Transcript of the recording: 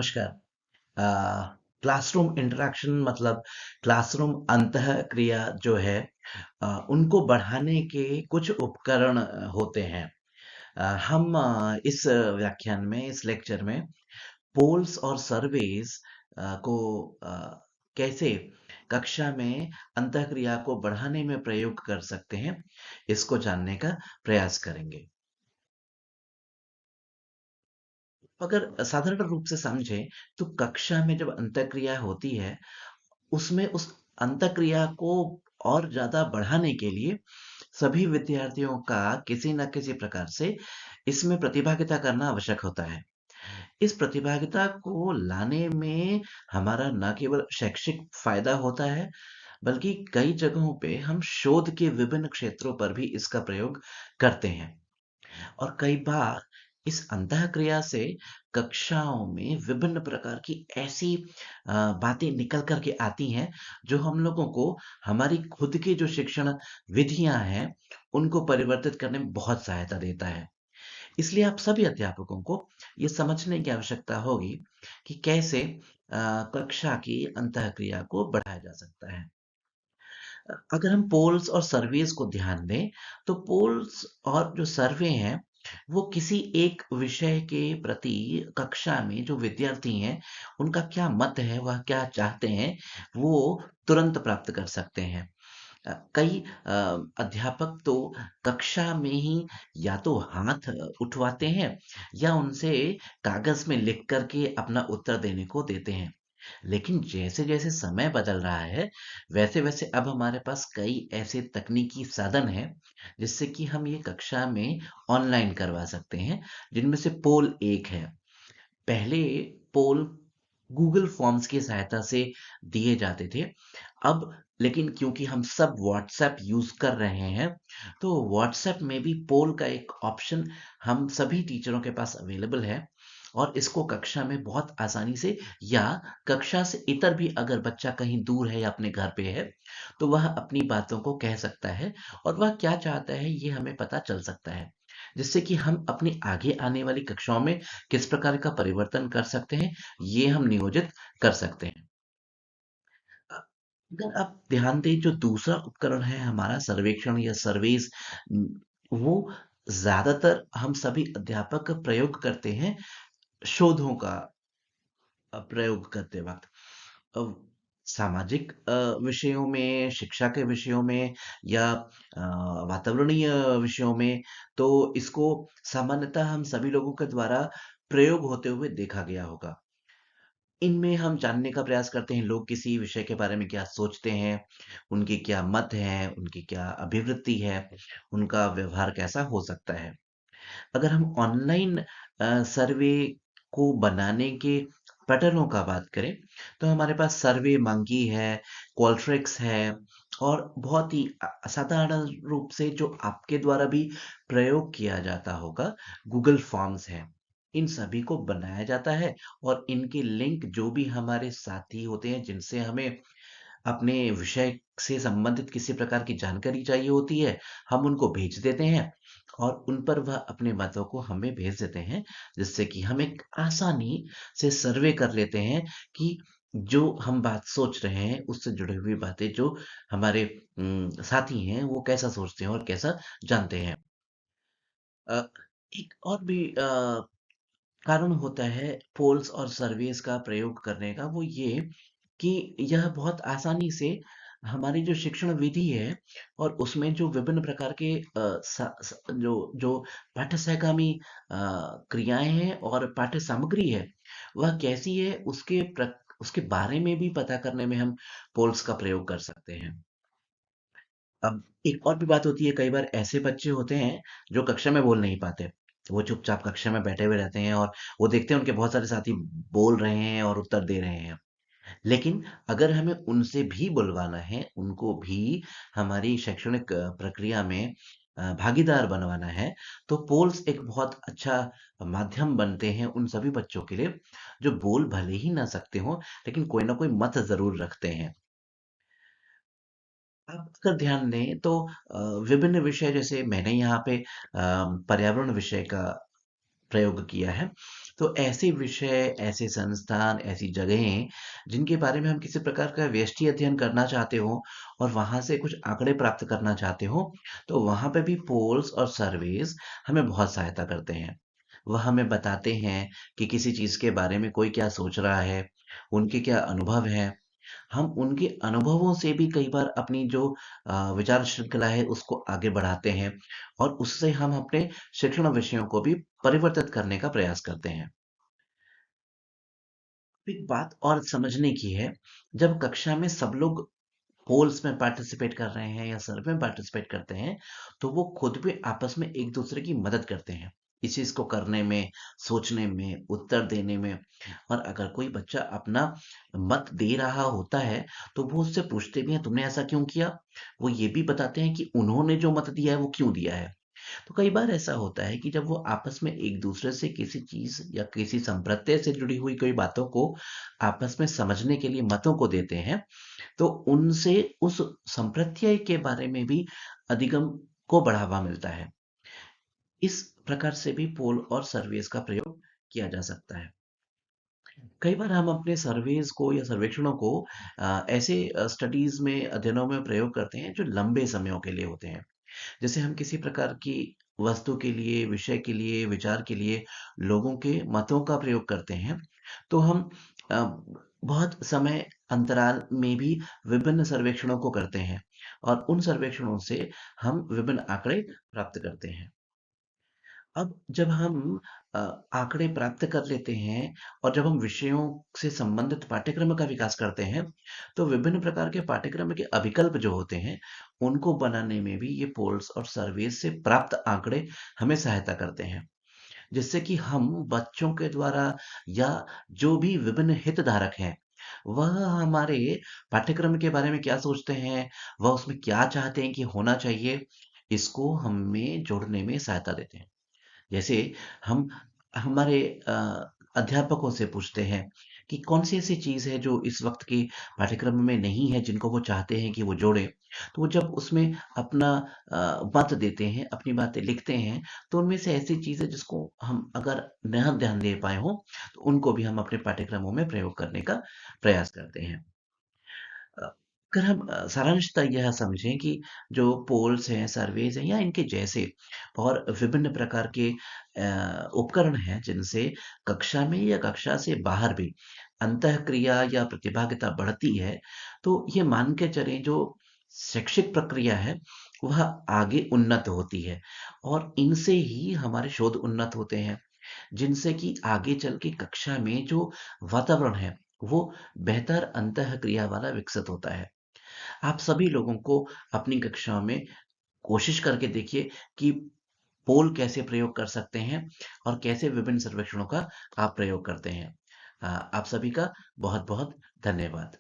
नमस्कार। Classroom interaction मतलब classroom अंतः क्रिया जो है उनको बढ़ाने के कुछ उपकरण होते हैं। हम इस व्याख्यान में, इस लेक्चर में पोल्स और सर्वेस को कैसे कक्षा में अंतःक्रिया को बढ़ाने में प्रयोग कर सकते हैं, इसको जानने का प्रयास करेंगे। अगर साधारण रूप से समझें तो कक्षा में जब अंतःक्रिया होती है, उसमें उस अंतःक्रिया को और ज़्यादा बढ़ाने के लिए सभी विद्यार्थियों का किसी न किसी प्रकार से इसमें प्रतिभागिता करना आवश्यक होता है। इस प्रतिभागिता को लाने में हमारा न केवल शैक्षिक फायदा होता है, बल्कि कई जगहों पे हम शोध के विभिन्न क्षेत्रों पर भी इसका प्रयोग करते हैं। और कई बार इस अंतःक्रिया से कक्षाओं में विभिन्न प्रकार की ऐसी बातें निकल कर के आती हैं, जो हम लोगों को हमारी खुद की जो शिक्षण विधियाँ हैं, उनको परिवर्तित करने में बहुत सहायता देता है। इसलिए आप सभी अध्यापकों को ये समझने की आवश्यकता होगी कि कैसे कक्षा की अंतःक्रिया को बढ़ाया जा सकता है। अगर हम पोल्स और सर्वेस को ध्यान दें, तो पोल्स और जो सर्वे हैं, वो किसी एक विषय के प्रति कक्षा में जो विद्यार्थी हैं, उनका क्या मत है, वह क्या चाहते हैं, वो तुरंत प्राप्त कर सकते हैं। कई अध्यापक तो कक्षा में ही या तो हाथ उठवाते हैं या उनसे कागज़ में लिख कर के अपना उत्तर देने को देते हैं। लेकिन जैसे-जैसे समय बदल रहा है, वैसे-वैसे अब हमारे पास कई ऐसे तकनीकी साधन हैं, जिससे कि हम ये कक्षा में ऑनलाइन करवा सकते हैं, जिनमें से पोल एक है। पहले पोल गूगल फॉर्म्स की सहायता से दिए जाते थे। अब लेकिन क्योंकि हम सब व्हाट्सएप यूज़ कर रहे हैं, तो व्हाट्सएप में भी पोल का एक ऑप्शन हम सभी टीचरों के पास अवेलेबल है और इसको कक्षा में बहुत आसानी से या कक्षा से इतर भी अगर बच्चा कहीं दूर है या अपने घर पे है, तो वह अपनी बातों को कह सकता है और वह क्या चाहता है, ये हमें पता चल सकता है। जिससे कि हम अपनी आगे आने वाली कक्षाओं में किस प्रकार का परिवर्तन कर सकते हैं, ये हम नियोजित कर सकते हैं। अगर आप ध्यान दें जो दूसरा उपकरण है हमारा सर्वेक्षण या सर्वेस वो ज़्यादातर हम सभी अध्यापक प्रयोग करते हैं शोधों का प्रयोग करते वक़्त। अ, सामाजिक विषयों में, शिक्षा के विषयों में या वातावरणीय विषयों में, तो इसको सामान्यतः हम सभी लोगों के द्वारा प्रयोग होते हुए देखा गया होगा। इनमें हम जानने का प्रयास करते हैं लोग किसी विषय के बारे में क्या सोचते हैं, उनके क्या मत हैं, उनकी क्या अभिवृत्ति है, उनका व्यवहार कैसा हो सकता है। अगर हम ऑनलाइन सर्वे को बनाने के पैटर्नों का बात करें, तो हमारे पास सर्वे मंकी है, क्वाल्ट्रिक्स है और बहुत ही असाधारण रूप से जो आपके द्वारा भी प्रयोग किया जाता होगा, गूगल फॉर्म्स है। इन सभी को बनाया जाता है और इनके लिंक जो भी हमारे साथी होते हैं, जिनसे हमें अपने विषय से संबंधित किसी प्रकार की जानकारी चाहिए होती है, हम उनको भेज देते हैं और उन पर वह अपने बातों को हमें भेज देते हैं, जिससे कि हम एक आसानी से सर्वे कर लेते हैं कि जो हम बात सोच रहे हैं, उससे जुड़ी हुई बातें जो हमारे साथी हैं, वो कैसा सोचते हैं और कैसा जानते हैं। अ, एक और भी कारण होता है पोल्स और सर्वेस का प्रयोग करने का वो ये कि यह बहुत आसानी से हमारी जो शिक्षण विधि है और उसमें जो विभिन्न प्रकार के जो जो पाठ्य सहगामी क्रियाएं हैं और पाठ्य सामग्री है वह कैसी है उसके बारे में भी पता करने में हम पोल्स का प्रयोग कर सकते हैं। अब एक और भी बात होती है, कई बार ऐसे बच्चे होते हैं जो कक्षा में बोल नहीं पाते। वो चुपचाप कक्षा में बैठे हुए रहते हैं और वो देखते हैं उनके बहुत सारे साथी बोल रहे हैं और उत्तर दे रहे हैं। लेकिन अगर हमें उनसे भी बुलवाना है, उनको भी हमारी शैक्षणिक प्रक्रिया में भागीदार बनवाना है, तो पोल्स एक बहुत अच्छा माध्यम बनते हैं उन सभी बच्चों के लिए, जो बोल भले ही ना सकते हों, लेकिन कोई ना कोई मत ज़रूर रखते हैं। आप अगर ध्यान दें तो विभिन्न विषय जैसे मैंने यहाँ पे पर्यावरण विषय का प्रयोग किया है। तो ऐसे विषय, ऐसे संस्थान, ऐसी जगहें जिनके बारे में हम किसी प्रकार का व्यष्टि अध्ययन करना चाहते हो और वहाँ से कुछ आंकड़े प्राप्त करना चाहते हो, तो वहाँ पे भी पोल्स और सर्वेस हमें बहुत सहायता करते हैं। वह हमें बताते हैं कि किसी चीज़ के बारे में कोई क्या सोच रहा है, उनके क्या अनुभव हैं। हम उनके अनुभवों से भी कई बार अपनी जो विचार श्रृंखला है उसको आगे बढ़ाते हैं और उससे हम अपने शिक्षण विषयों को भी परिवर्तित करने का प्रयास करते हैं। एक बात और समझने की है, जब कक्षा में सब लोग पोल्स में पार्टिसिपेट कर रहे हैं या सर्वे में पार्टिसिपेट करते हैं, तो वो खुद भी आपस में एक दूसरे की मदद करते हैं इस चीज को करने में, सोचने में, उत्तर देने में। और अगर कोई बच्चा अपना मत दे रहा होता है, तो वो उससे पूछते भी हैं तुमने ऐसा क्यों किया। वो ये भी बताते हैं कि उन्होंने जो मत दिया है वो क्यों दिया है। तो कई बार ऐसा होता है कि जब वो आपस में एक दूसरे से किसी चीज या किसी संप्रत्यय से जुड़ी हुई कोई बातों को आपस में समझने के लिए मतों को देते हैं, तो उनसे उस संप्रत्यय के बारे में भी अधिगम को बढ़ावा मिलता है। इस प्रकार से भी पोल और सर्वेस का प्रयोग किया जा सकता है। कई बार हम अपने सर्वेस को या सर्वेक्षणों को ऐसे स्टडीज में, अध्ययनों में प्रयोग करते हैं जो लंबे समयों के लिए होते हैं। जैसे हम किसी प्रकार की वस्तु के लिए, विषय के लिए, विचार के लिए लोगों के मतों का प्रयोग करते हैं, तो हम अ, बहुत समय अंतराल में भी विभिन्न सर्वेक्षणों को करते हैं और उन सर्वेक्षणों से हम विभिन्न आंकड़े प्राप्त करते हैं। अब जब हम अ, आंकड़े प्राप्त कर लेते हैं और जब हम विषयों से संबंधित पाठ्यक्रम का विकास करते हैं, तो विभिन्न प्रकार के पाठ्यक्रम के अभिकल्प जो होते हैं, उनको बनाने में भी ये पोल्स और सर्वेस से प्राप्त आंकड़े हमें सहायता करते हैं। जिससे कि हम बच्चों के द्वारा या जो भी विभिन्न हितधारक हैं, वह हमारे पाठ्यक्रम के बारे में क्या सोचते हैं, वह उसमें क्या चाहते हैं कि होना चाहिए, इसको हमें जोड़ने में सहायता देते हैं। जैसे हम हमारे अध्यापकों से पूछते हैं कि कौन सी ऐसी चीज़ है जो इस वक्त के पाठ्यक्रम में नहीं है जिनको वो चाहते हैं कि वो जोड़ें। तो वो जब उसमें अपना मत देते हैं, अपनी बातें लिखते हैं, तो उनमें से ऐसी चीज़ है जिसको हम अगर न ध्यान दे पाए हों, तो उनको भी हम अपने पाठ्यक्रमों में प्रयोग करने का प्रयास करते हैं। अ, अगर हम सारांशतः यह समझें कि जो पोल्स हैं, सर्वेज हैं या इनके जैसे और विभिन्न प्रकार के उपकरण हैं जिनसे कक्षा में या कक्षा से बाहर भी अंतःक्रिया या प्रतिभागिता बढ़ती है, तो ये मान के चलें जो शैक्षिक प्रक्रिया है वह आगे उन्नत होती है और इनसे ही हमारे शोध उन्नत होते हैं, जिनसे कि आगे चल के कक्षा में जो वातावरण है वो बेहतर अंतःक्रिया वाला विकसित होता है। आप सभी लोगों को अपनी कक्षाओं में कोशिश करके देखिए कि पोल कैसे प्रयोग कर सकते हैं और कैसे विभिन्न सर्वेक्षणों का आप प्रयोग करते हैं। आप सभी का बहुत बहुत धन्यवाद।